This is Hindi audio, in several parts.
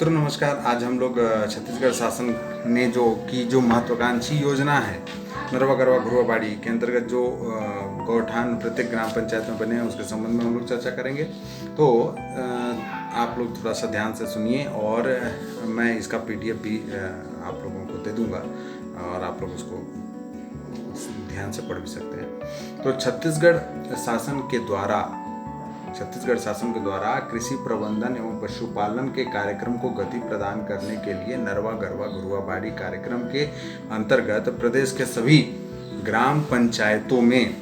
मित्रों नमस्कार। आज हम लोग छत्तीसगढ़ शासन ने जो महत्वाकांक्षी योजना है नरवा गरवा घुरवा बाड़ी के अंतर्गत जो गौठान प्रत्येक ग्राम पंचायत में बने हैं उसके संबंध में हम लोग चर्चा करेंगे। तो आप लोग थोड़ा सा ध्यान से सुनिए और मैं इसका पीडीएफ भी आप लोगों को दे दूंगा और आप लोग उसको ध्यान से पढ़ भी सकते हैं। तो छत्तीसगढ़ शासन के द्वारा कृषि प्रबंधन एवं पशुपालन के कार्यक्रम को गति प्रदान करने के लिए नरवा गरवा घुरवा बाड़ी कार्यक्रम के अंतर्गत प्रदेश के सभी ग्राम पंचायतों में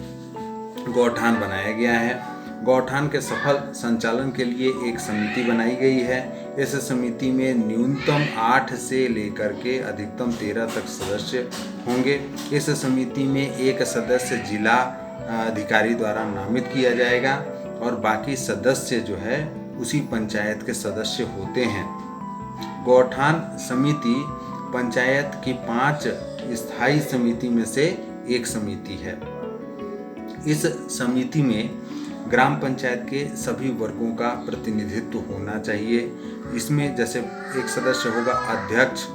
गौठान बनाया गया है। गौठान के सफल संचालन के लिए एक समिति बनाई गई है। इस समिति में न्यूनतम 8 से लेकर के अधिकतम 13 तक सदस्य होंगे। इस समिति में एक सदस्य जिला अधिकारी द्वारा नामित किया जाएगा और बाकी सदस्य जो है उसी पंचायत के सदस्य होते हैं। गौठान समिति पंचायत की 5 स्थायी समिति में से एक समिति है। इस समिति में ग्राम पंचायत के सभी वर्गों का प्रतिनिधित्व होना चाहिए। इसमें जैसे एक सदस्य होगा अध्यक्ष।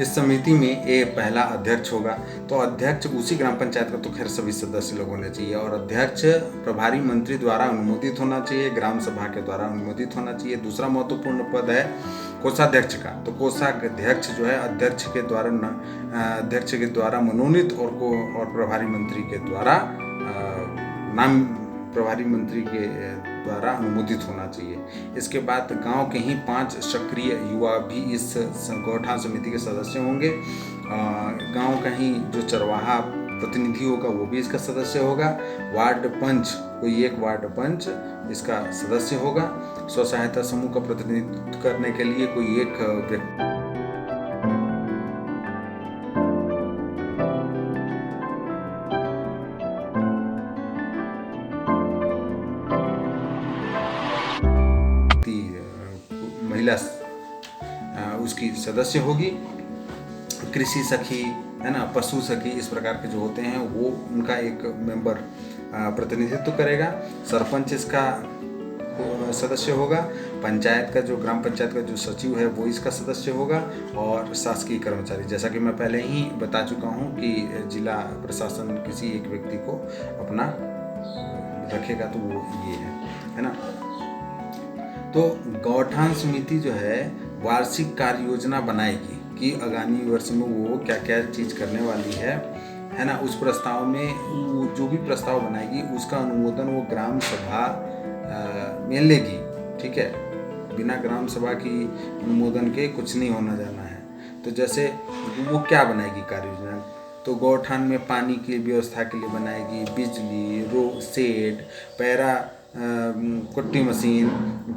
इस समिति में एक पहला अध्यक्ष होगा। तो अध्यक्ष उसी ग्राम पंचायत का तो खैर सभी सदस्य लोग होने चाहिए और अध्यक्ष प्रभारी मंत्री द्वारा अनुमोदित होना चाहिए, ग्राम सभा के द्वारा अनुमोदित होना चाहिए। दूसरा महत्वपूर्ण पद है कोषाध्यक्ष का। तो कोषाध्यक्ष जो है अध्यक्ष के द्वारा मनोनीत और प्रभारी मंत्री के द्वारा अनुमोदित होना चाहिए। इसके बाद गांव के ही 5 सक्रिय युवा भी इस गौठान समिति के सदस्य होंगे। गांव का ही जो चरवाहा प्रतिनिधि होगा वो भी इसका सदस्य होगा। वार्ड पंच, कोई एक वार्ड पंच इसका सदस्य होगा। स्व सहायता समूह का प्रतिनिधित्व करने के लिए कोई एक व्यक्ति महिला उसकी सदस्य होगी। कृषि सखी है ना, पशु सखी, इस प्रकार के जो होते हैं वो उनका एक मेंबर प्रतिनिधित्व करेगा। सरपंच इसका सदस्य होगा। पंचायत का जो ग्राम पंचायत का जो सचिव है वो इसका सदस्य होगा और शासकीय कर्मचारी, जैसा कि मैं पहले ही बता चुका हूँ कि जिला प्रशासन किसी एक व्यक्ति को अपना रखेगा तो वो ये है ना। तो गौठान समिति जो है वार्षिक कार्य योजना बनाएगी कि आगामी वर्ष में वो क्या क्या चीज़ करने वाली है ना। उस प्रस्ताव में वो जो भी प्रस्ताव बनाएगी उसका अनुमोदन वो ग्राम सभा में लेगी। ठीक है, बिना ग्राम सभा की अनुमोदन के कुछ नहीं होना जाना है। तो जैसे वो क्या बनाएगी कार्य योजना, तो गौठान में पानी की व्यवस्था के लिए बनाएगी, बिजली, शेड, पैरा कुट्टी मशीन,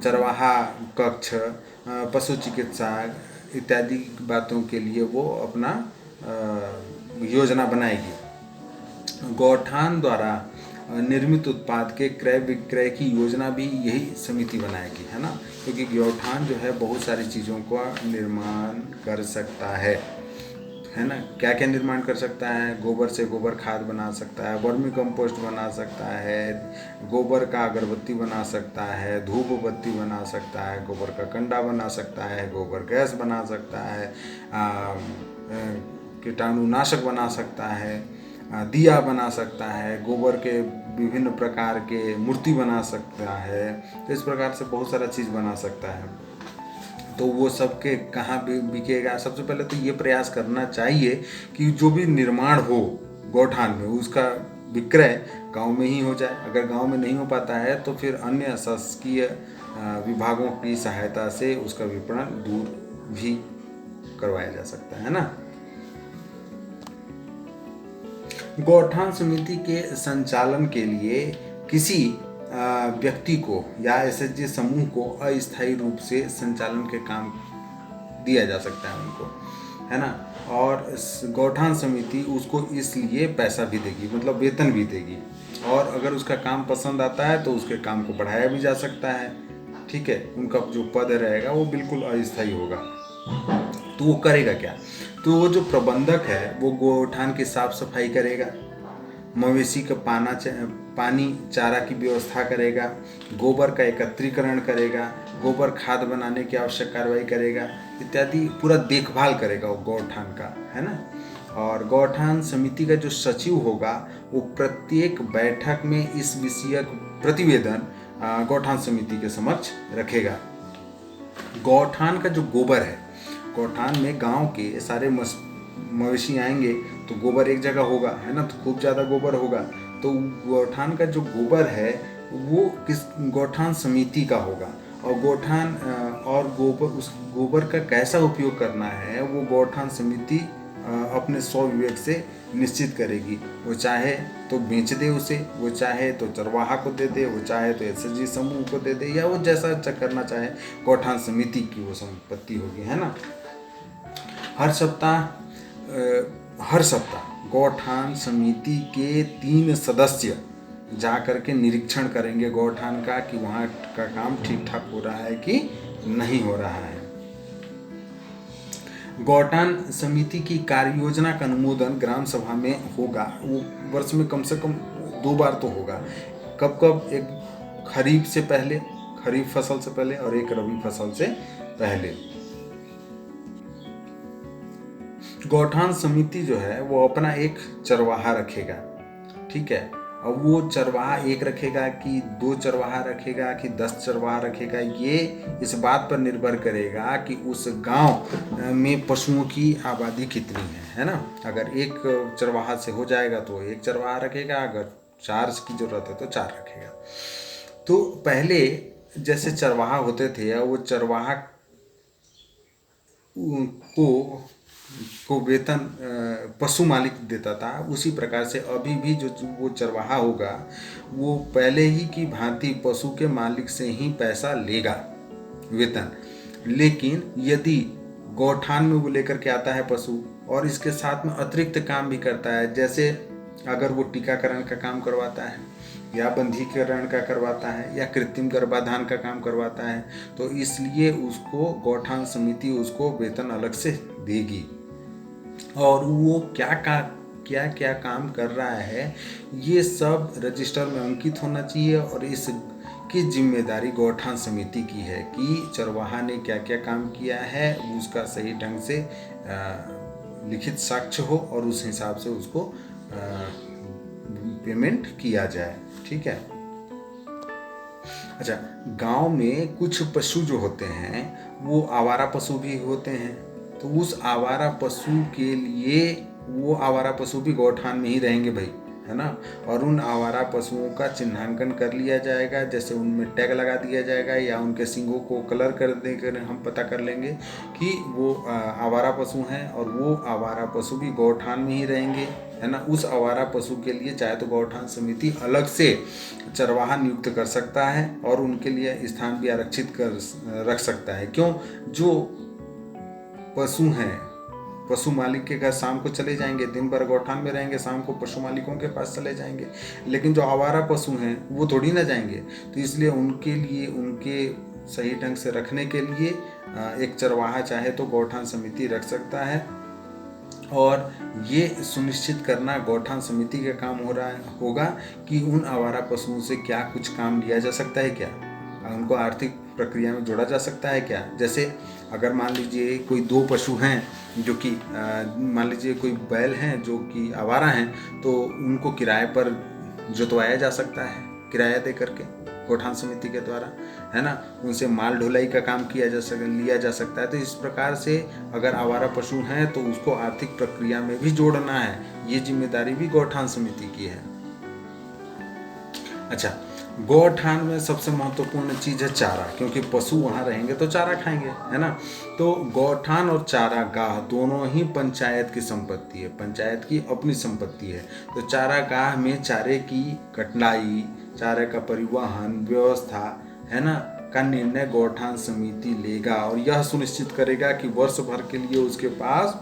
चरवाहा कक्ष, पशु चिकित्सा इत्यादि बातों के लिए वो अपना योजना बनाएगी। गौठान द्वारा निर्मित उत्पाद के क्रय विक्रय की योजना भी यही समिति बनाएगी, है ना। क्योंकि गौठान जो है बहुत सारी चीज़ों का निर्माण कर सकता है ना। क्या क्या निर्माण कर सकता है? गोबर से गोबर खाद बना सकता है, वर्मी कंपोस्ट बना सकता है, गोबर का अगरबत्ती बना सकता है, धूप बत्ती बना सकता है, गोबर का कंडा बना सकता है, गोबर गैस बना सकता है, कीटाणुनाशक बना सकता है, दिया बना सकता है, गोबर के विभिन्न प्रकार के मूर्ति बना सकता है। तो इस प्रकार से बहुत सारा चीज़ बना सकता है। तो वो सबके कहाँ बिकेगा? सबसे पहले तो ये प्रयास करना चाहिए कि जो भी निर्माण हो गौठान में उसका विक्रय गांव में ही हो जाए। अगर गांव में नहीं हो पाता है तो फिर अन्य शासकीय विभागों की सहायता से उसका विपणन दूर भी करवाया जा सकता है ना। गौठान समिति के संचालन के लिए किसी व्यक्ति को या एसएचजी समूह को अस्थायी रूप से संचालन के काम दिया जा सकता है उनको, है ना। और गौठान समिति उसको इसलिए पैसा भी देगी, मतलब वेतन भी देगी। और अगर उसका काम पसंद आता है तो उसके काम को बढ़ाया भी जा सकता है। ठीक है, उनका जो पद रहेगा वो बिल्कुल अस्थायी होगा। तो वो करेगा क्या? तो वो जो प्रबंधक है वो गौठान की साफ सफाई करेगा, मवेशी का पानी चारा की व्यवस्था करेगा, गोबर का एकत्रीकरण करेगा, गोबर खाद बनाने की आवश्यक कार्रवाई करेगा इत्यादि, पूरा देखभाल करेगा वो गौठान का, है ना। और गौठान समिति का जो सचिव होगा वो प्रत्येक बैठक में इस विषयक प्रतिवेदन गौठान समिति के समक्ष रखेगा। गौठान का जो गोबर है, गौठान में गांव के सारे मवेशी आएंगे तो गोबर एक जगह होगा, है ना, तो खूब ज़्यादा गोबर होगा। तो गौठान का जो गोबर है वो किस गौठान समिति का होगा, और गौठान और गोबर, उस गोबर का कैसा उपयोग करना है वो गौठान समिति अपने स्वविवेक से निश्चित करेगी। वो चाहे तो बेच दे उसे, वो चाहे तो चरवाहा को दे दे, वो चाहे तो एसएचजी समूह को दे दे, या वो जैसा करना चाहे, गौठान समिति की वो संपत्ति होगी, है ना। हर सप्ताह गौठान समिति के 3 सदस्य जा करके निरीक्षण करेंगे गौठान का कि वहाँ का काम ठीक ठाक हो रहा है कि नहीं हो रहा है। गौठान समिति की कार्य योजना का अनुमोदन ग्राम सभा में होगा। वो वर्ष में कम से कम 2 बार तो होगा। कब कब? एक खरीफ से पहले, खरीफ फसल से पहले, और एक रबी फसल से पहले। गौठान समिति जो है वो अपना एक चरवाहा रखेगा, ठीक है। अब वो चरवाहा एक रखेगा कि 2 चरवाहा रखेगा कि 10 चरवाहा रखेगा, ये इस बात पर निर्भर करेगा कि उस गांव में पशुओं की आबादी कितनी है ना। अगर एक चरवाहा से हो जाएगा तो 1 चरवाहा रखेगा, अगर 4 की जरूरत है तो 4 रखेगा। तो पहले जैसे चरवाहा होते थे, वो चरवाहा को वेतन पशु मालिक देता था, उसी प्रकार से अभी भी जो वो चरवाहा होगा वो पहले ही की भांति पशु के मालिक से ही पैसा लेगा वेतन। लेकिन यदि गौठान में वो लेकर के आता है पशु और इसके साथ में अतिरिक्त काम भी करता है, जैसे अगर वो टीकाकरण का काम करवाता है या बंधीकरण का करवाता है या कृत्रिम गर्भाधान का काम करवाता है, तो इसलिए उसको गौठान समिति उसको वेतन अलग से देगी। और वो क्या काम कर रहा है ये सब रजिस्टर में अंकित होना चाहिए, और इसकी जिम्मेदारी गौठान समिति की है कि चरवाहा ने क्या क्या काम किया है उसका सही ढंग से लिखित साक्ष्य हो और उस हिसाब से उसको पेमेंट किया जाए, ठीक है। अच्छा, गांव में कुछ पशु जो होते हैं वो आवारा पशु भी होते हैं, तो उस आवारा पशु के लिए वो आवारा पशु भी गौठान में ही रहेंगे भाई, है ना। और उन आवारा पशुओं का चिन्हांकन कर लिया जाएगा, जैसे उनमें टैग लगा दिया जाएगा या उनके सींगों को कलर कर देकर हम पता कर लेंगे कि वो आवारा पशु हैं, और वो आवारा पशु भी गौठान में ही रहेंगे, है ना। उस आवारा पशु के लिए चाहे तो गौठान समिति अलग से चरवाहा नियुक्त कर सकता है और उनके लिए स्थान भी आरक्षित कर रख सकता है। क्यों? जो पशु हैं, पशु मालिक के घर शाम को चले जाएंगे, दिन भर गौठान में रहेंगे, शाम को पशु मालिकों के पास चले जाएंगे, लेकिन जो आवारा पशु हैं वो थोड़ी ना जाएंगे। तो इसलिए उनके लिए, उनके सही ढंग से रखने के लिए एक चरवाहा चाहे तो गौठान समिति रख सकता है, और ये सुनिश्चित करना गौठान समिति का काम होगा कि उन आवारा पशुओं से क्या कुछ काम लिया जा सकता है, क्या उनको आर्थिक प्रक्रिया में जोड़ा जा सकता है क्या। जैसे अगर मान लीजिए कोई 2 पशु हैं जो कि मान लीजिए कोई बैल हैं जो कि आवारा हैं, तो उनको किराए पर जोतवाया जा सकता है, किराया दे करके गौठान समिति के द्वारा, है ना। उनसे माल ढुलाई का काम लिया जा सकता है। तो इस प्रकार से अगर आवारा पशु हैं तो उसको आर्थिक प्रक्रिया में भी जोड़ना है, ये जिम्मेदारी भी गौठान समिति की है। अच्छा, गौठान में सबसे महत्वपूर्ण चीज़ है चारा, क्योंकि पशु वहाँ रहेंगे तो चारा खाएंगे, है ना। तो गौठान और चारागाह दोनों ही पंचायत की संपत्ति है, पंचायत की अपनी संपत्ति है। तो चारागाह में चारे की कटाई, चारे का परिवहन व्यवस्था, है ना, का निर्णय गौठान समिति लेगा और यह सुनिश्चित करेगा कि वर्ष भर के लिए उसके पास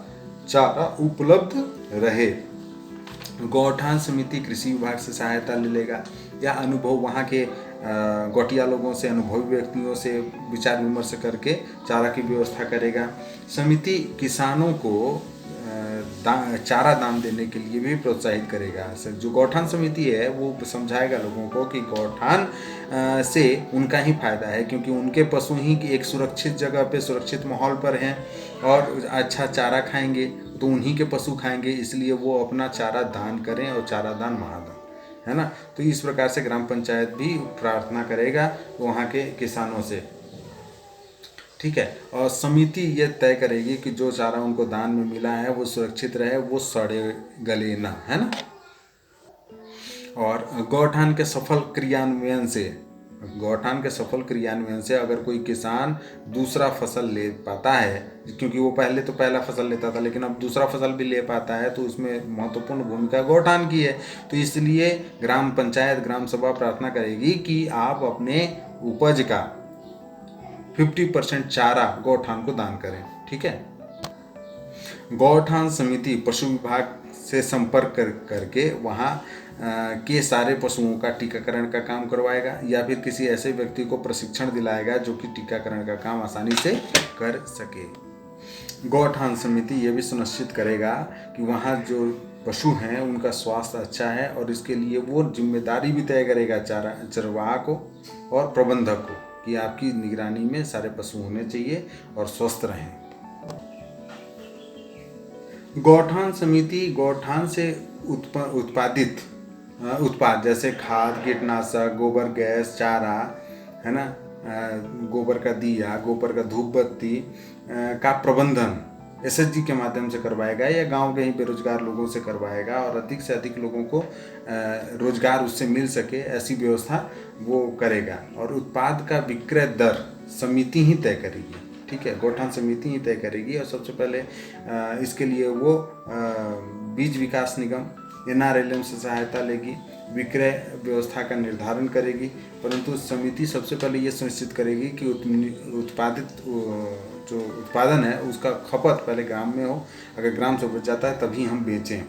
चारा उपलब्ध रहे। गौठान समिति कृषि विभाग से सहायता ले लेगा या अनुभव वहाँ के गौटिया लोगों से, अनुभवी व्यक्तियों से विचार विमर्श करके चारा की व्यवस्था करेगा। समिति किसानों को चारा दान देने के लिए भी प्रोत्साहित करेगा। जो गौठान समिति है वो समझाएगा लोगों को कि गौठान से उनका ही फायदा है, क्योंकि उनके पशु ही एक सुरक्षित जगह पे सुरक्षित माहौल पर हैं और अच्छा चारा खाएंगे तो उन्हीं के पशु खाएंगे, इसलिए वो अपना चारा दान करें और चारा दान महादान, है ना। तो इस प्रकार से ग्राम पंचायत भी प्रार्थना करेगा वहाँ के किसानों से, ठीक है। और समिति ये तय करेगी कि जो चारा उनको दान में मिला है वो सुरक्षित रहे, वो सड़े गले ना, है ना। और गौठान के सफल क्रियान्वयन से अगर कोई किसान दूसरा फसल ले पाता है, क्योंकि वो पहले तो पहला फसल लेता था लेकिन अब दूसरा फसल भी ले पाता है, तो उसमें महत्वपूर्ण भूमिका गौठान की है। तो इसलिए ग्राम पंचायत ग्राम सभा प्रार्थना करेगी कि आप अपने उपज का 50% चारा गौठान को दान करें, ठीक है। गौठान समिति पशु विभाग से संपर्क करके वहाँ के सारे पशुओं का टीकाकरण का काम करवाएगा या फिर किसी ऐसे व्यक्ति को प्रशिक्षण दिलाएगा जो कि टीकाकरण का काम आसानी से कर सके। गौठान समिति ये भी सुनिश्चित करेगा कि वहाँ जो पशु हैं उनका स्वास्थ्य अच्छा है, और इसके लिए वो जिम्मेदारी भी तय करेगा चरवाहा को और प्रबंधक को कि आपकी निगरानी में सारे पशु होने चाहिए और स्वस्थ रहें। गौठान समिति गौठान से उत्पादित उत्पाद जैसे खाद, कीटनाशक, गोबर गैस, चारा, है ना, गोबर का दिया, गोबर का धूप बत्ती का प्रबंधन एसएचजी के माध्यम से करवाएगा या गांव के ही बेरोजगार लोगों से करवाएगा, और अधिक से अधिक लोगों को रोजगार उससे मिल सके ऐसी व्यवस्था वो करेगा। और उत्पाद का विक्रय दर समिति ही तय करेगी, ठीक है, गौठान समिति ही तय करेगी। और सबसे पहले इसके लिए वो बीज विकास निगम NRLM से सहायता लेगी, विक्रय व्यवस्था का निर्धारण करेगी, परंतु समिति सबसे पहले ये सुनिश्चित करेगी कि जो उत्पादन है उसका खपत पहले ग्राम में हो, अगर ग्राम से बच जाता है तभी हम बेचें,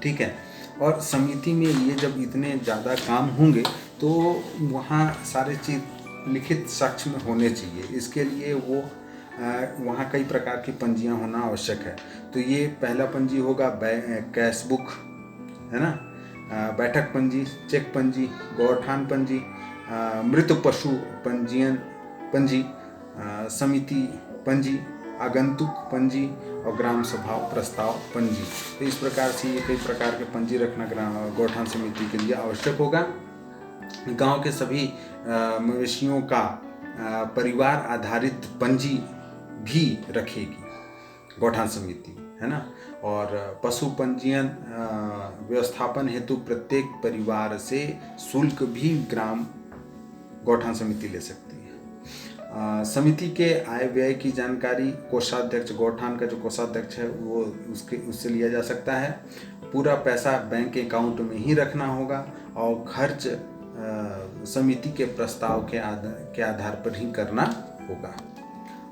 ठीक है। और समिति में ये जब इतने ज़्यादा काम होंगे तो वहाँ सारे चीज़ लिखित साक्ष्य में होने चाहिए, इसके लिए वो वहाँ कई प्रकार की पंजियाँ होना आवश्यक है। तो ये पहला पंजी होगा कैश बुक, है ना, बैठक पंजी, चेक पंजी, गौठान पंजी, मृत पशु पंजीयन पंजी, समिति पंजी, आगंतुक पंजी और ग्राम सभा प्रस्ताव पंजी। तो इस प्रकार से ये कई प्रकार के पंजी रखना गौठान समिति के लिए आवश्यक होगा। गांव के सभी मवेशियों का परिवार आधारित पंजी भी रखेगी गौठान समिति, है ना। और पशु पंजीयन व्यवस्थापन हेतु प्रत्येक परिवार से शुल्क भी ग्राम गौठान समिति ले सकती है। समिति के आय व्यय की जानकारी कोषाध्यक्ष, गौठान का जो कोषाध्यक्ष है वो उससे लिया जा सकता है। पूरा पैसा बैंक अकाउंट में ही रखना होगा और खर्च समिति के प्रस्ताव के आधार पर ही करना होगा।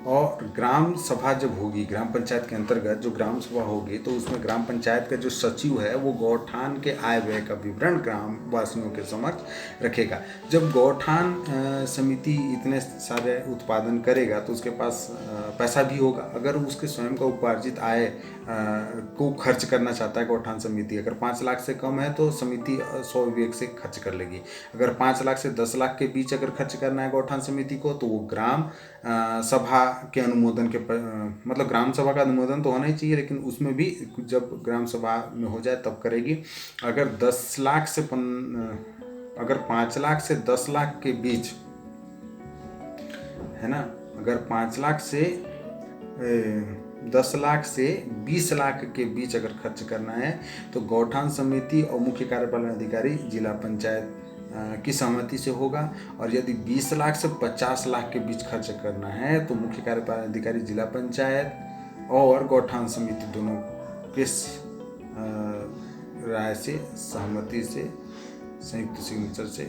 और ग्राम सभा जब होगी, ग्राम पंचायत के अंतर्गत जो ग्राम सभा होगी तो उसमें ग्राम पंचायत का जो सचिव है वो गौठान के आय व्यय का विवरण ग्राम वासियों के समक्ष रखेगा। जब गौठान समिति इतने सारे उत्पादन करेगा तो उसके पास पैसा भी होगा। अगर उसके स्वयं का उपार्जित आय को खर्च करना चाहता है गौठान समिति, अगर 5 लाख से कम है तो समिति 100 विवेक से खर्च कर लेगी। अगर 5 लाख से 10 लाख के बीच अगर खर्च करना है गौठान समिति को तो वो ग्राम सभा के अनुमोदन के मतलब ग्राम सभा का अनुमोदन तो होना ही चाहिए, लेकिन उसमें भी जब ग्राम सभा में हो जाए तब करेगी। अगर 5 लाख से 10 लाख के बीच, है ना, अगर 5 लाख से 10 लाख से 20 लाख के बीच अगर खर्च करना है तो गौठान समिति और मुख्य कार्यपालन अधिकारी जिला पंचायत की सहमति से होगा। और यदि 20 लाख से 50 लाख के बीच खर्च करना है तो मुख्य कार्यपालन अधिकारी जिला पंचायत और गौठान समिति दोनों के राय से, सहमति से, संयुक्त सिग्नेचर से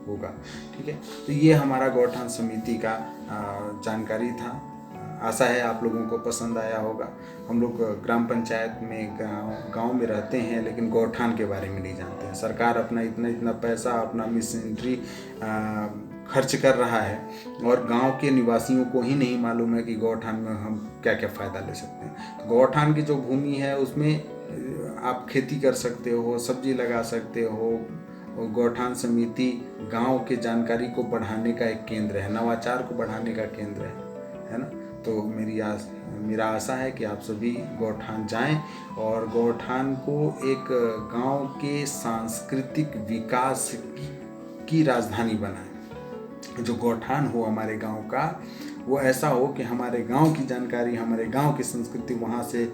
होगा, ठीक है। तो ये हमारा गौठान समिति का जानकारी था। आशा है आप लोगों को पसंद आया होगा। हम लोग ग्राम पंचायत में गांव में रहते हैं लेकिन गौठान के बारे में नहीं जानते हैं। सरकार अपना इतना पैसा अपना मशीनरी खर्च कर रहा है और गांव के निवासियों को ही नहीं मालूम है कि गौठान में हम क्या क्या फ़ायदा ले सकते हैं। तो गौठान की जो भूमि है उसमें आप खेती कर सकते हो, सब्जी लगा सकते हो। और गौठान समिति गांव के जानकारी को बढ़ाने का एक केंद्र है, नवाचार को बढ़ाने का केंद्र है ना। तो मेरा आशा है कि आप सभी गौठान जाएं और गौठान को एक गांव के सांस्कृतिक विकास की राजधानी बनाएं। जो गौठान हो हमारे गांव का, वो ऐसा हो कि हमारे गांव की जानकारी, हमारे गांव की संस्कृति वहाँ से